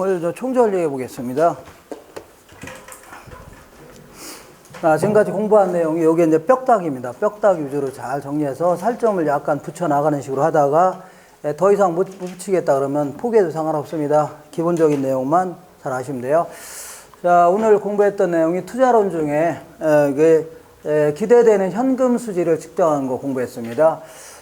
오늘 총정리해 보겠습니다. 지금까지 공부한 내용이 여기 이제 뼈다귀입니다. 뼈다귀 위주로 잘 정리해서 살점을 약간 붙여 나가는 식으로 하다가 더 이상 못 붙이겠다 그러면 포기해도 상관없습니다. 기본적인 내용만 잘 아시면 돼요. 자, 오늘 공부했던 내용이 투자론 중에 기대되는 현금 수지를 측정하는 거 공부했습니다.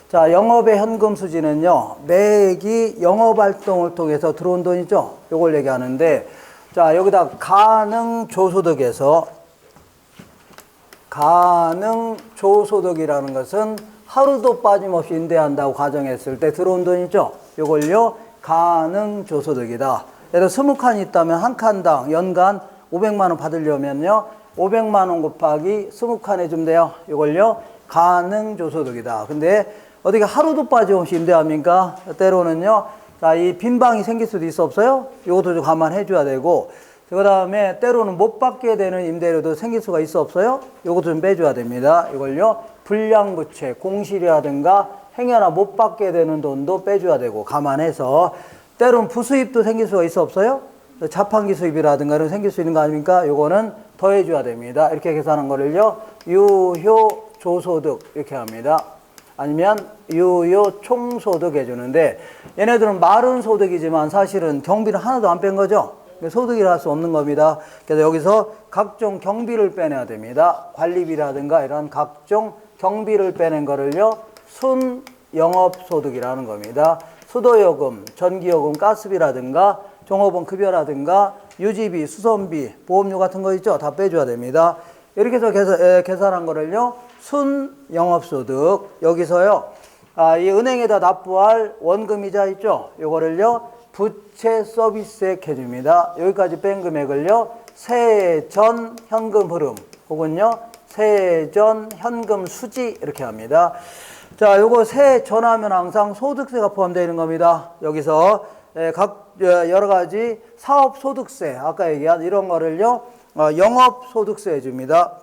자, 영업의 현금 수지는요, 매액이 영업 활동을 통해서 들어온 돈이죠. 요걸 얘기하는데, 자, 여기다 가능조소득에서 가능조소득이라는 것은 하루도 빠짐없이 임대한다고 가정했을 때 들어온 돈이죠. 요걸요, 가능조소득이다. 예를 들어 20칸이 있다면 한 칸당 연간 500만 원 받으려면요, 500만 원 곱하기 20칸 해주면 돼요. 요걸요, 가능조소득이다. 근데 어디가 하루도 빠짐없이 임대합니까? 때로는요, 자, 이 빈방이 생길 수도 있어 없어요? 이것도 좀 감안해 줘야 되고, 그 다음에 때로는 못 받게 되는 임대료도 생길 수가 있어 없어요? 이것도 좀 빼줘야 됩니다. 이걸요, 불량부채, 공실이라든가 행여나 못 받게 되는 돈도 빼줘야 되고, 감안해서, 때로는 부수입도 생길 수가 있어 없어요? 자판기 수입이라든가 이런 생길 수 있는 거 아닙니까? 요거는 더해줘야 됩니다. 이렇게 계산한 거를요, 유효조소득, 이렇게 합니다. 아니면 유효 총소득 해주는데, 얘네들은 말은 소득이지만 사실은 경비를 하나도 안 뺀 거죠. 소득이라 할 수 없는 겁니다. 그래서 여기서 각종 경비를 빼내야 됩니다. 관리비라든가 이런 각종 경비를 빼낸 거를요, 순영업소득이라는 겁니다. 수도요금, 전기요금, 가스비라든가 종업원 급여라든가 유지비, 수선비, 보험료 같은 거 있죠. 다 빼줘야 됩니다. 이렇게 해서 계산한 거를요, 순영업소득, 여기서요, 이 은행에다 납부할 원금이자 있죠. 요거를요, 부채 서비스액 해줍니다. 여기까지 뺀 금액을요, 세해 전 현금 흐름, 혹은요, 세해 전 현금 수지, 이렇게 합니다. 자, 요거 세해 전하면 항상 소득세가 포함되어 있는 겁니다. 여기서 각 여러 가지 사업소득세, 아까 얘기한 이런 거를요, 영업소득세 해줍니다.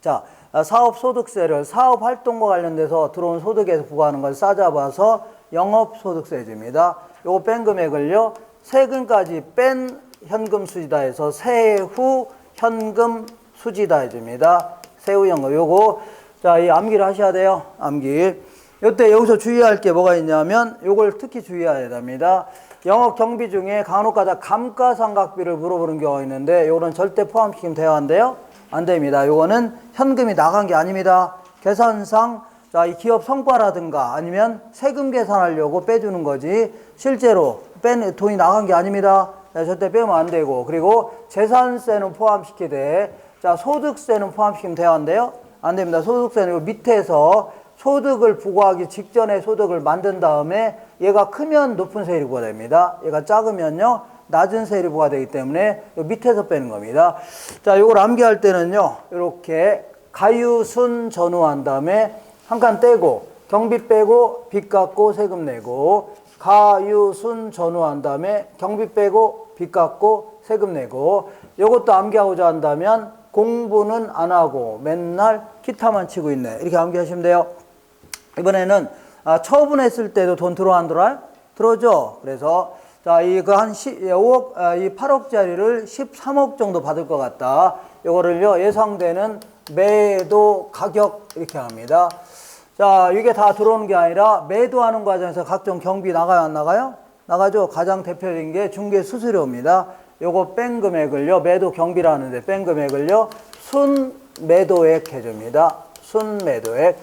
자, 사업소득세를 사업활동과 관련돼서 들어온 소득에서 부과하는 걸 싸잡아서 영업소득세 해줍니다. 요거 뺀 금액을요, 세금까지 뺀 현금 수지다 해서 세후 현금 수지다 해줍니다. 세후 현금. 요거, 자, 이 암기를 하셔야 돼요. 암기. 요때 여기서 주의할 게 뭐가 있냐면, 요걸 특히 주의해야 됩니다. 영업 경비 중에 간혹가다 감가상각비를 물어보는 경우가 있는데, 요거는 절대 포함시키면 돼야 한대요. 안 됩니다. 요거는 현금이 나간 게 아닙니다. 계산상, 자, 이 기업 성과라든가 아니면 세금 계산하려고 빼주는 거지, 실제로 뺀 돈이 나간 게 아닙니다. 절대 빼면 안 되고, 그리고 재산세는 포함시키되, 자, 소득세는 포함시키면 돼야 한대요. 안 됩니다. 소득세는 밑에서 소득을 부과하기 직전에 소득을 만든 다음에 얘가 크면 높은 세율이 부과됩니다. 얘가 작으면요, 낮은 세율이 부과되기 때문에 밑에서 빼는 겁니다. 자, 이걸 암기할 때는요, 이렇게 가유순 전후한 다음에 한 칸 떼고 경비 빼고 빚 갚고 세금 내고, 가유순 전후한 다음에 경비 빼고 빚 갚고 세금 내고, 이것도 암기하고자 한다면 공부는 안 하고 맨날 기타만 치고 있네, 이렇게 암기하시면 돼요. 이번에는 처분했을 때도 돈 들어와 안 들어와요? 들어오죠. 그래서 자, 이거 한 5억, 이 8억짜리를 13억 정도 받을 것 같다. 이거를요, 예상되는 매도 가격, 이렇게 합니다. 자, 이게 다 들어오는 게 아니라 매도하는 과정에서 각종 경비 나가요, 안 나가요? 나가죠. 가장 대표적인 게 중개 수수료입니다. 요거 뺀 금액을요, 매도 경비라 하는데 뺀 금액을요, 순매도액 해줍니다. 순매도액.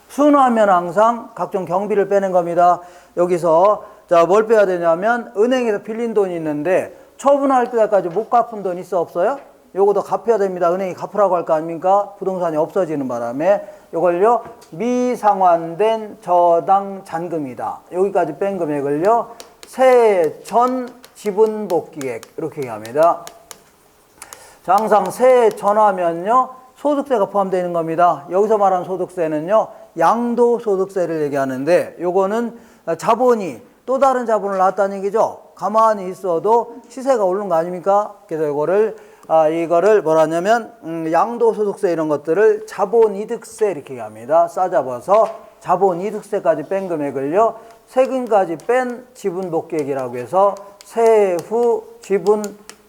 순하면 항상 각종 경비를 빼는 겁니다. 여기서 자, 뭘 빼야 되냐면, 은행에서 빌린 돈이 있는데 처분할 때까지 못 갚은 돈 있어 없어요? 요것도 갚아야 됩니다. 은행이 갚으라고 할 거 아닙니까? 부동산이 없어지는 바람에 요걸요, 미상환된 저당 잔금이다. 여기까지 뺀 금액을요, 세해 전 지분 복귀액, 이렇게 얘기합니다. 자, 항상 세해 전하면요, 소득세가 포함되어 있는 겁니다. 여기서 말하는 소득세는요, 양도소득세를 얘기하는데, 요거는 자본이 또 다른 자본을 낳았다는 얘기죠. 가만히 있어도 시세가 오른 거 아닙니까? 그래서 이거를 뭐라 하냐면, 양도소득세 이런 것들을 자본이득세, 이렇게 얘기합니다. 싸잡아서 자본이득세까지 뺀 금액을요, 세금까지 뺀 지분 복귀액이라고 해서 세후 지분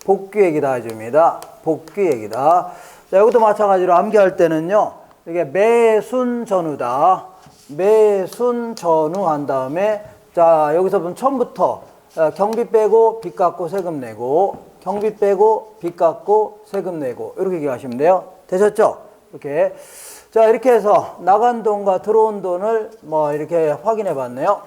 복귀액이다 해줍니다. 복귀액이다. 자, 이것도 마찬가지로 암기할 때는요, 이게 매순 전후다. 매순 전후 한 다음에, 자, 여기서 보면 처음부터 경비 빼고 빚 갚고 세금 내고, 경비 빼고 빚 갚고 세금 내고, 이렇게 기억하시면 돼요. 되셨죠? 이렇게. 자, 이렇게 해서 나간 돈과 들어온 돈을 뭐 이렇게 확인해 봤네요.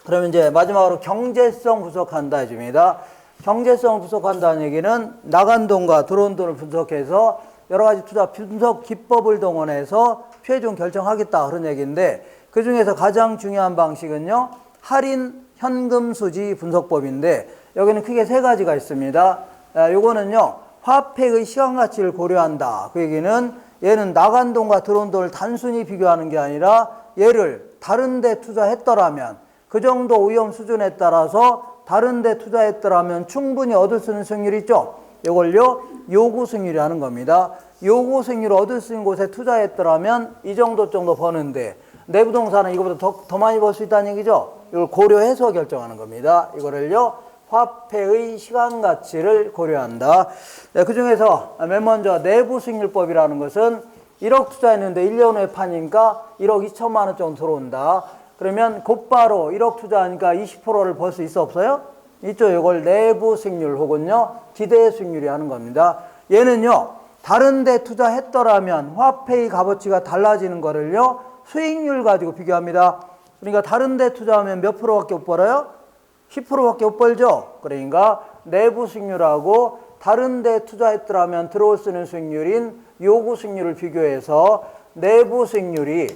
그러면 이제 마지막으로 경제성 분석한다 해줍니다. 경제성 분석한다는 얘기는 나간 돈과 들어온 돈을 분석해서 여러 가지 투자 분석 기법을 동원해서 최종 결정하겠다 그런 얘기인데, 그 중에서 가장 중요한 방식은요, 할인 현금 수지 분석법인데, 여기는 크게 세 가지가 있습니다. 요거는요, 화폐의 시간 가치를 고려한다. 그 얘기는 얘는 나간 돈과 들어온 돈을 단순히 비교하는 게 아니라 얘를 다른 데 투자했더라면 그 정도 위험 수준에 따라서 다른 데 투자했더라면 충분히 얻을 수 있는 수익률이 있죠. 이걸요, 요구 수익률이라는 겁니다. 요구 수익률을 얻을 수 있는 곳에 투자했더라면 이 정도 버는데 내 부동산은 이거보다 더 많이 벌 수 있다는 얘기죠. 이걸 고려해서 결정하는 겁니다. 이거를요, 화폐의 시간 가치를 고려한다. 네, 그 중에서 맨 먼저 내부 수익률법이라는 것은 1억 투자했는데 1년 후에 파니까 1억 2천만 원 정도 들어온다. 그러면 곧바로 1억 투자하니까 20%를 벌 수 있어 없어요? 있죠. 이걸 내부 수익률 혹은요, 기대 수익률이 하는 겁니다. 얘는요, 다른 데 투자했더라면 화폐의 값어치가 달라지는 거를요, 수익률 가지고 비교합니다. 그러니까 다른 데 투자하면 몇 프로밖에 못 벌어요? 10%밖에 못 벌죠. 그러니까 내부 수익률하고 다른 데 투자했더라면 들어올 수 있는 수익률인 요구 수익률을 비교해서 내부 수익률이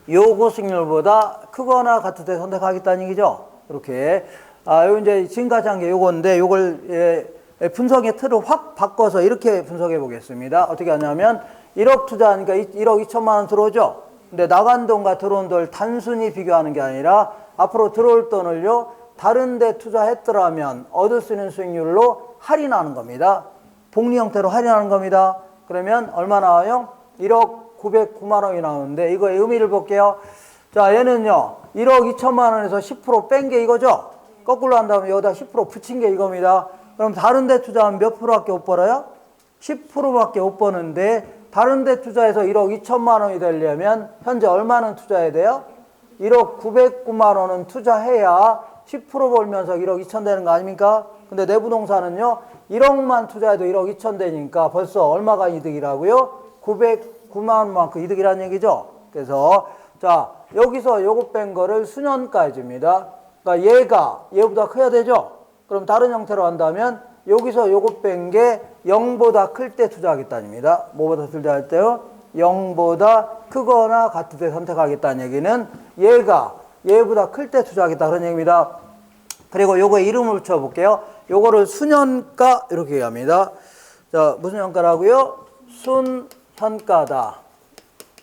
요구 수익률보다 크거나 같을 때 선택하겠다는 얘기죠. 이렇게. 요 이제 지금까지 한 게 요건데, 요걸 분석의 틀을 확 바꿔서 이렇게 분석해 보겠습니다. 어떻게 하냐면 1억 투자하니까 1억 2천만 원 들어오죠. 근데 나간 돈과 들어온 돈을 단순히 비교하는 게 아니라 앞으로 들어올 돈을요, 다른 데 투자했더라면 얻을 수 있는 수익률로 할인하는 겁니다. 복리 형태로 할인하는 겁니다. 그러면 얼마 나와요? 1억 909만 원이 나오는데, 이거의 의미를 볼게요. 자, 얘는요, 1억 2천만 원에서 10% 뺀 게 이거죠? 거꾸로 한다면 여기다 10% 붙인 게 이겁니다. 그럼 다른 데 투자하면 몇 프로밖에 못 벌어요? 10%밖에 못 버는데, 다른 데 투자해서 1억 2천만 원이 되려면 현재 얼마는 투자해야 돼요? 1억 909만 원은 투자해야 10% 벌면서 1억 2천 되는 거 아닙니까? 근데 내 부동산은요, 1억만 투자해도 1억 2천 되니까 벌써 얼마가 이득이라고요? 909만 원만큼 이득이라는 얘기죠. 그래서 자, 여기서 요거 뺀 거를 수년가 해줍니다. 그러니까 얘보다 커야 되죠. 그럼 다른 형태로 한다면 여기서 요거 뺀 게 0보다 클 때 투자하겠다입니다. 뭐보다 투자할 때요? 0보다 크거나 같을 때 선택하겠다는 얘기는 얘보다 클 때 투자하겠다 그런 얘기입니다. 그리고 요거에 이름을 붙여볼게요. 요거를 순현가 이렇게 얘기합니다. 자, 무슨 현가라고요? 순현가다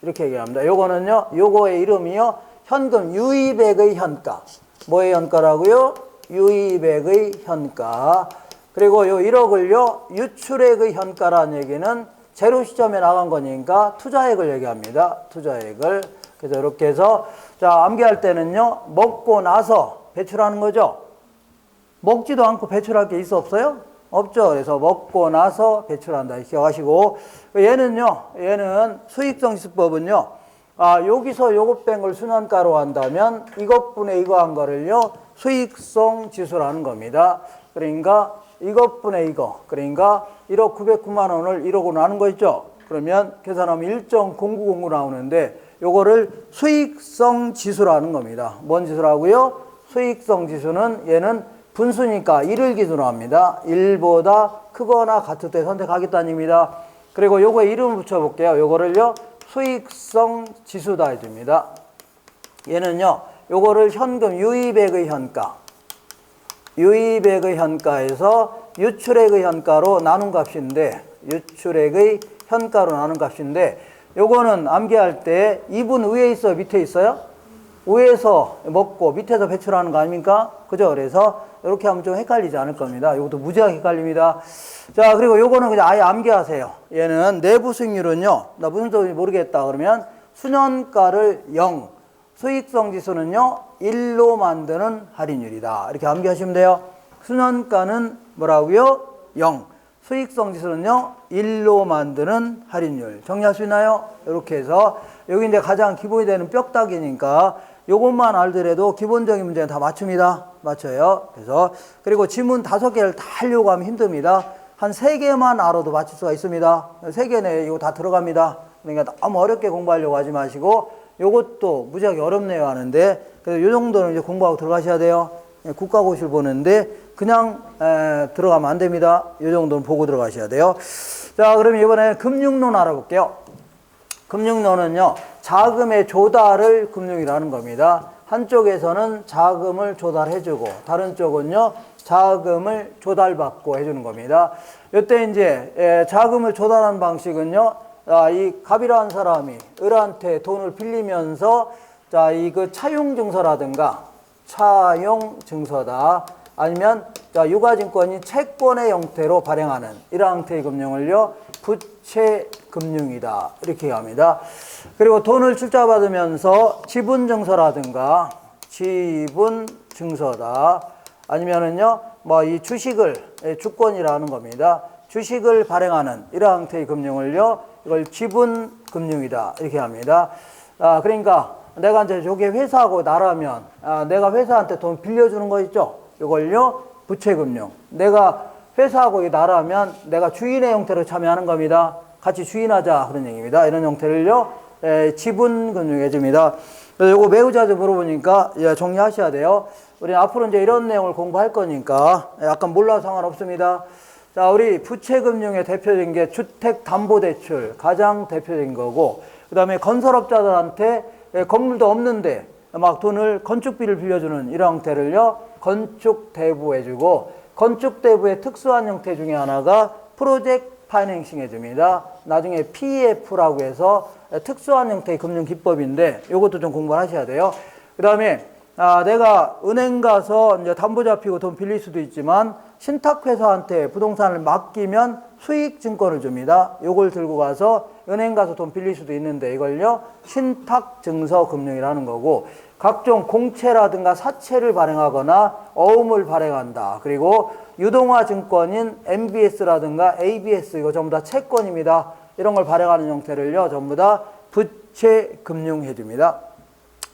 이렇게 얘기합니다. 요거는요, 요거의 이름이요, 현금 유입액의 현가. 뭐의 현가라고요? 유입액의 현가. 그리고 요 1억을요, 유출액의 현가라는 얘기는 제로 시점에 나간 거니까 투자액을 얘기합니다. 투자액을. 그래서 이렇게 해서, 자, 암기할 때는요, 먹고 나서 배출하는 거죠. 먹지도 않고 배출할 게 있어 없어요? 없죠. 그래서 먹고 나서 배출한다. 기억하시고. 얘는 수익성 지수법은요, 여기서 요거 뺀 걸 순환가로 한다면 이것분의 이거 한 거를요, 수익성 지수라는 겁니다. 그러니까 이것분의 이거. 그러니까 1억 909만 원을 1억으로 나눈 거 있죠. 그러면 계산하면 1.0909 나오는데 요거를 수익성 지수라는 겁니다. 뭔 지수라고요? 수익성 지수는 얘는 분수니까 1을 기준으로 합니다. 1보다 크거나 같을 때 선택하겠다는 얘기입니다. 그리고 요거에 이름을 붙여볼게요. 요거를요, 수익성 지수다 해줍니다. 얘는요, 요거를 현금 유입액의 현가, 유입액의 현가에서 유출액의 현가로 나눈 값인데, 유출액의 현가로 나눈 값인데, 요거는 암기할 때 2분 위에 있어요? 밑에 있어요? 위에서 먹고 밑에서 배출하는 거 아닙니까? 그죠? 그래서 이렇게 하면 좀 헷갈리지 않을 겁니다. 이것도 무지하게 헷갈립니다. 자, 그리고 요거는 그냥 아예 암기하세요. 얘는 내부 수익률은요, 나 무슨 소리인지 모르겠다 그러면 수년가를 0, 수익성 지수는요 1로 만드는 할인율이다. 이렇게 암기하시면 돼요. 순환가는 뭐라고요? 0. 수익성 지수는요 1로 만드는 할인율. 정리할 수 있나요? 이렇게 해서 여기 이제 가장 기본이 되는 뼈다귀니까 요것만 알더라도 기본적인 문제는 다 맞춥니다. 맞춰요. 그래서 그리고 지문 5개를 다 하려고 하면 힘듭니다. 한 3개만 알아도 맞출 수가 있습니다. 3개 내에 이거 다 들어갑니다. 그러니까 너무 어렵게 공부하려고 하지 마시고 요것도 무지하게 어렵네요 하는데 그래서 요 정도는 이제 공부하고 들어가셔야 돼요. 국가고시를 보는데 그냥 들어가면 안 됩니다. 요 정도는 보고 들어가셔야 돼요. 자, 그럼 이번에 금융론 알아볼게요. 금융론은요 자금의 조달을 금융이라는 겁니다. 한쪽에서는 자금을 조달해주고 다른 쪽은요 자금을 조달받고 해주는 겁니다. 이때 이제 자금을 조달하는 방식은요 이 갑이라는 사람이 을한테 돈을 빌리면서 자, 이 그 차용증서라든가 차용증서다 아니면 자, 유가증권이 채권의 형태로 발행하는 이러한 형태의 금융을요 부채금융이다 이렇게 합니다. 그리고 돈을 출자받으면서 지분증서라든가 지분증서다 아니면은요 뭐 이 주식을 주권이라는 겁니다. 주식을 발행하는 이러한 형태의 금융을요 이걸 지분금융이다 이렇게 합니다. 그러니까 내가 이제 저게 회사하고 나라면 내가 회사한테 돈 빌려주는 거 있죠. 이걸요 부채금융. 내가 회사하고 나라면 내가 주인의 형태로 참여하는 겁니다. 같이 주인하자 그런 얘기입니다. 이런 형태를요 지분금융 해줍니다. 그래서 이거 매우 자주 물어보니까 정리하셔야 돼요. 우리 앞으로 이제 이런 내용을 공부할 거니까 약간 몰라도 상관없습니다. 자, 우리 부채금융의 대표적인 게 주택담보대출 가장 대표적인 거고, 그 다음에 건설업자들한테 건물도 없는데 막 돈을 건축비를 빌려주는 이런 형태를요 건축대부 해주고, 건축대부의 특수한 형태 중에 하나가 프로젝트 파이낸싱 해줍니다. 나중에 PF라고 해서 특수한 형태의 금융기법인데 이것도 좀 공부를 하셔야 돼요. 그 다음에 내가 은행 가서 이제 담보 잡히고 돈 빌릴 수도 있지만 신탁회사한테 부동산을 맡기면 수익증권을 줍니다. 요걸 들고 가서 은행 가서 돈 빌릴 수도 있는데 이걸요 신탁증서금융이라는 거고, 각종 공채라든가 사채를 발행하거나 어음을 발행한다. 그리고 유동화 증권인 MBS라든가 ABS 이거 전부 다 채권입니다. 이런 걸 발행하는 형태를요 전부 다 부채금융 해줍니다.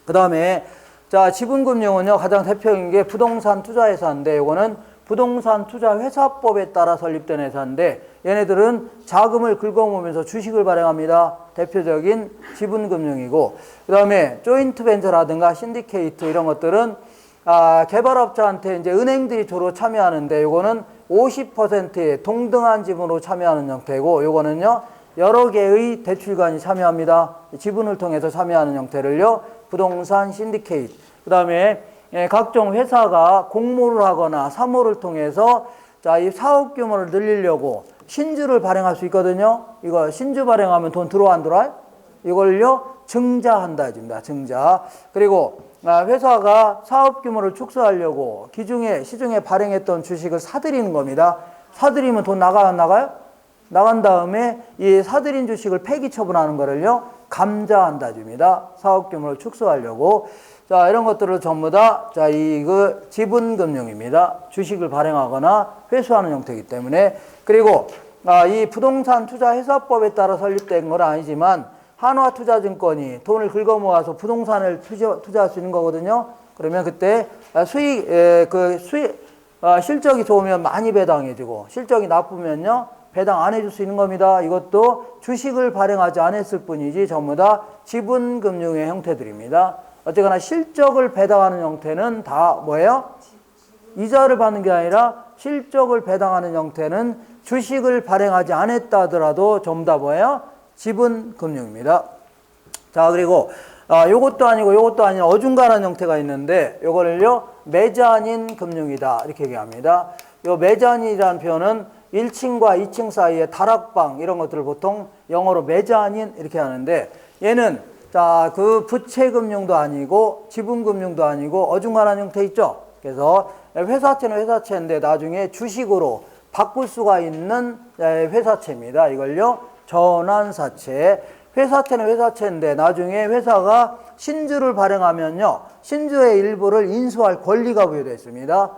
그 다음에 자, 지분금융은요 가장 대표적인 게 부동산 투자회사인데 이거는 부동산 투자회사법에 따라 설립된 회사인데 얘네들은 자금을 긁어모으면서 주식을 발행합니다. 대표적인 지분금융이고, 그 다음에 조인트 벤처라든가 신디케이트 이런 것들은 개발업자한테 이제 은행들이 주로 참여하는데 요거는 50%의 동등한 지분으로 참여하는 형태고, 요거는요 여러 개의 대출관이 참여합니다. 지분을 통해서 참여하는 형태를요 부동산 신디케이트. 그 다음에 각종 회사가 공모를 하거나 사모를 통해서 자, 이 사업 규모를 늘리려고 신주를 발행할 수 있거든요. 이거 신주 발행하면 돈 들어와 안 들어와요? 이걸요 증자한다 해줍니다. 증자. 그리고 회사가 사업 규모를 축소하려고 시중에 발행했던 주식을 사들이는 겁니다. 사들이면 돈 나가요 안 나가요? 나간 다음에 이 사들인 주식을 폐기 처분하는 거를요 감자한다 줍니다. 사업 규모를 축소하려고. 자, 이런 것들을 전부 다 자, 그 지분금융입니다. 주식을 발행하거나 회수하는 형태이기 때문에. 그리고 이 부동산 투자회사법에 따라 설립된 건 아니지만 한화투자증권이 돈을 긁어 모아서 부동산을 투자할 수 있는 거거든요. 그러면 그때 실적이 좋으면 많이 배당해주고 실적이 나쁘면요 배당 안 해줄 수 있는 겁니다. 이것도 주식을 발행하지 않았을 뿐이지 전부 다 지분금융의 형태들입니다. 어쨌거나 실적을 배당하는 형태는 다 뭐예요? 이자를 받는 게 아니라 실적을 배당하는 형태는 주식을 발행하지 않았다 하더라도 전부 다 뭐예요? 지분금융입니다. 자, 그리고 요것도 아니고 요것도 아닌 어중간한 형태가 있는데 요거를요 메자닌 금융이다 이렇게 얘기합니다. 요 메자닌이라는 표현은 1층과 2층 사이에 다락방 이런 것들을 보통 영어로 메자닌 이렇게 하는데, 얘는 자, 그 부채금융도 아니고 지분금융도 아니고 어중간한 형태 있죠. 그래서 회사채는 회사채인데 나중에 주식으로 바꿀 수가 있는 회사채입니다. 이걸요 전환사채. 회사채는 회사채인데 나중에 회사가 신주를 발행하면요, 신주의 일부를 인수할 권리가 부여되어 있습니다.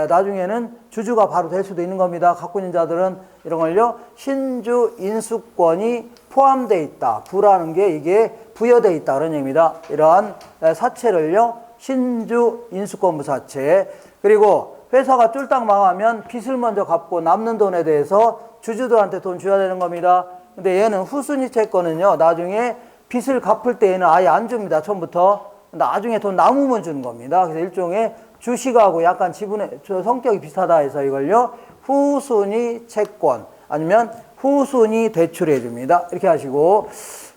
나중에는 주주가 바로 될 수도 있는 겁니다. 갖고 있는 자들은 이런 걸요, 신주 인수권이 포함되어 있다. 부라는 게 이게 부여되어 있다. 그런 얘기입니다. 이러한 사채를요, 신주 인수권부 사채. 그리고 회사가 쫄딱 망하면 빚을 먼저 갚고 남는 돈에 대해서 주주들한테 돈 줘야 되는 겁니다. 근데 얘는 후순위 채권은요, 나중에 빚을 갚을 때 얘는 아예 안 줍니다. 처음부터. 나중에 돈 남으면 주는 겁니다. 그래서 일종의 주식하고 약간 지분의 성격이 비슷하다 해서 이걸요, 후순위 채권 아니면 후순위 대출해 줍니다. 이렇게 하시고,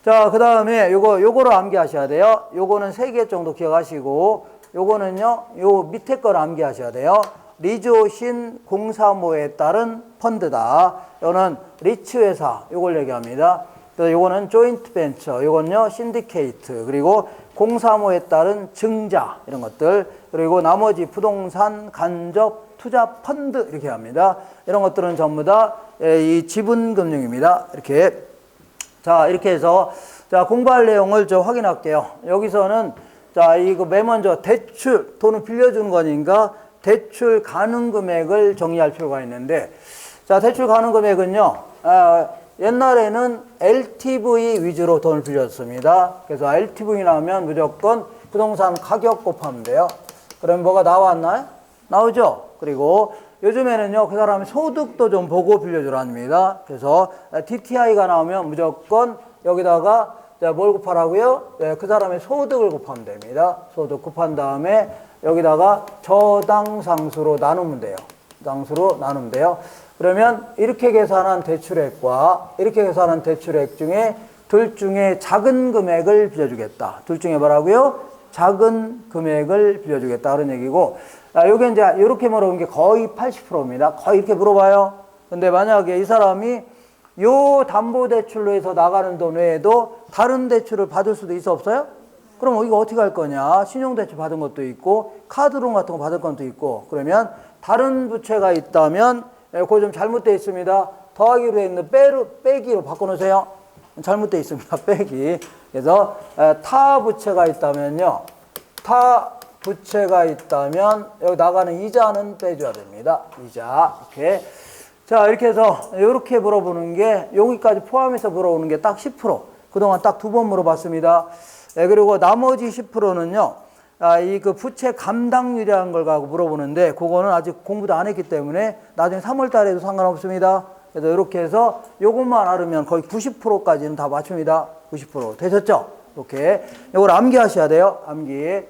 자, 그 다음에 요거를 암기하셔야 돼요. 요거는 3개 정도 기억하시고, 요거는요, 요 밑에 걸 암기하셔야 돼요. 리조신 035에 따른 펀드다. 요거는 리츠 회사, 요걸 얘기합니다. 그래서 요거는 조인트 벤처, 요건요, 신디케이트, 그리고 035에 따른 증자, 이런 것들, 그리고 나머지 부동산 간접 투자 펀드, 이렇게 합니다. 이런 것들은 전부 다 이 지분금융입니다. 이렇게. 자, 이렇게 해서, 자, 공부할 내용을 좀 확인할게요. 여기서는, 자, 이거 맨 먼저 대출, 돈을 빌려주는 거니까 대출 가능 금액을 정리할 필요가 있는데, 자, 대출 가능 금액은요, 옛날에는 LTV 위주로 돈을 빌렸습니다. 그래서 LTV 나오면 무조건 부동산 가격 곱하면 돼요. 그럼 뭐가 나왔나요? 나오죠? 그리고 요즘에는요, 그 사람의 소득도 좀 보고 빌려주랍니다. 그래서 DTI가 나오면 무조건 여기다가 뭘 곱하라고요? 그 사람의 소득을 곱하면 됩니다. 소득 곱한 다음에 여기다가 저당상수로 나누면 돼요. 당수로 나누면 돼요. 그러면 이렇게 계산한 대출액과 이렇게 계산한 대출액 중에 둘 중에 작은 금액을 빌려주겠다. 둘 중에 뭐라고요? 작은 금액을 빌려주겠다. 그런 얘기고, 요게 이제 이렇게 물어본 게 거의 80%입니다. 거의 이렇게 물어봐요. 근데 만약에 이 사람이 요 담보대출로 해서 나가는 돈 외에도 다른 대출을 받을 수도 있어 없어요? 그럼 이거 어떻게 할 거냐? 신용대출 받은 것도 있고 카드론 같은 거 받을 것도 있고, 그러면 다른 부채가 있다면 그거 좀 잘못되어 있습니다. 더하기로 돼 있는 빼기로 바꿔놓으세요. 잘못되어 있습니다. 빼기. 그래서 타 부채가 있다면요, 타 부채가 있다면 여기 나가는 이자는 빼줘야 됩니다. 이자. 이렇게. 자, 이렇게 해서 이렇게 물어보는 게, 여기까지 포함해서 물어보는 게 딱 10%. 그동안 딱 2번 물어봤습니다. 그리고 나머지 10%는요, 이 그 부채 감당률이라는 걸 가지고 물어보는데, 그거는 아직 공부도 안 했기 때문에 나중에 3월 달에도 상관없습니다. 그래서 이렇게 해서 요것만 알으면 거의 90%까지는 다 맞춥니다. 90%. 되셨죠? 이렇게. 요걸 암기하셔야 돼요. 암기.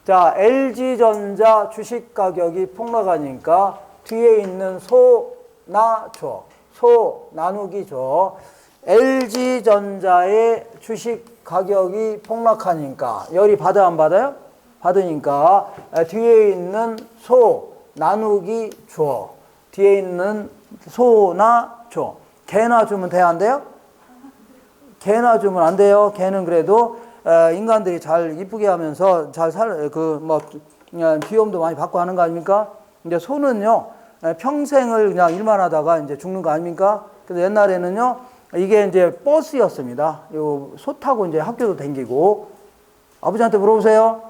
자, LG전자 주식 가격이 폭락하니까 뒤에 있는 소나 줘. 소 나누기 줘. LG전자의 주식 가격이 폭락하니까 열이 받아 안 받아요? 받으니까 뒤에 있는 소 나누기 줘. 뒤에 있는 소나 줘. 개나 주면 돼요? 안 돼요? 개나 주면 안 돼요. 개는 그래도 인간들이 잘 이쁘게 하면서 잘 비용도 많이 받고 하는 거 아닙니까? 근데 소는요, 평생을 그냥 일만 하다가 이제 죽는 거 아닙니까? 그래서 옛날에는요, 이게 이제 버스였습니다. 요 소 타고 이제 학교도 다니고. 아버지한테 물어보세요.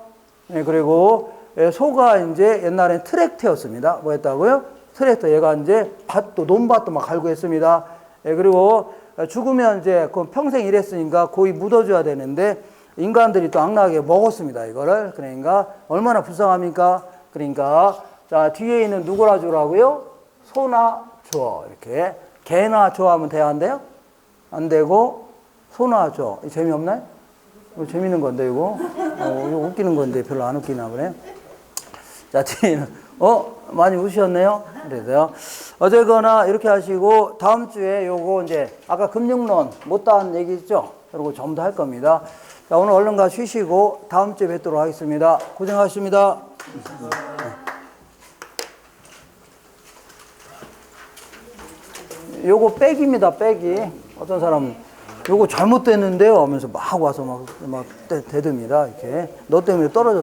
네, 그리고 소가 이제 옛날엔 트랙터였습니다. 뭐 했다고요? 트랙터. 얘가 이제 논밭도 막 갈고 했습니다. 네, 그리고 죽으면 이제 그 평생 일했으니까 고이 묻어줘야 되는데, 인간들이 또 악랄하게 먹었습니다. 이거를. 그러니까 얼마나 불쌍합니까? 그러니까 자, 뒤에 있는 누구라 주라고요? 소나 줘. 이렇게. 개나 줘 하면 돼요? 안 돼요? 안 되고, 소나 줘. 재미없나요? 이거 재밌는 건데, 이거. 이거 웃기는 건데 별로 안 웃기나 보네. 자, 뒤에는, 많이 웃으셨네요? 그래서요. 어쨌거나 이렇게 하시고, 다음 주에 요거 이제, 아까 금융론 못다한 얘기 있죠? 그리고 전부 다 할 겁니다. 자, 오늘 얼른 가 쉬시고, 다음 주에 뵙도록 하겠습니다. 고생하셨습니다. 요거 백입니다, 백이. 어떤 사람은 요거 잘못됐는데요 하면서 막 와서 막 대듭니다. 이렇게. 너 때문에 떨어졌다.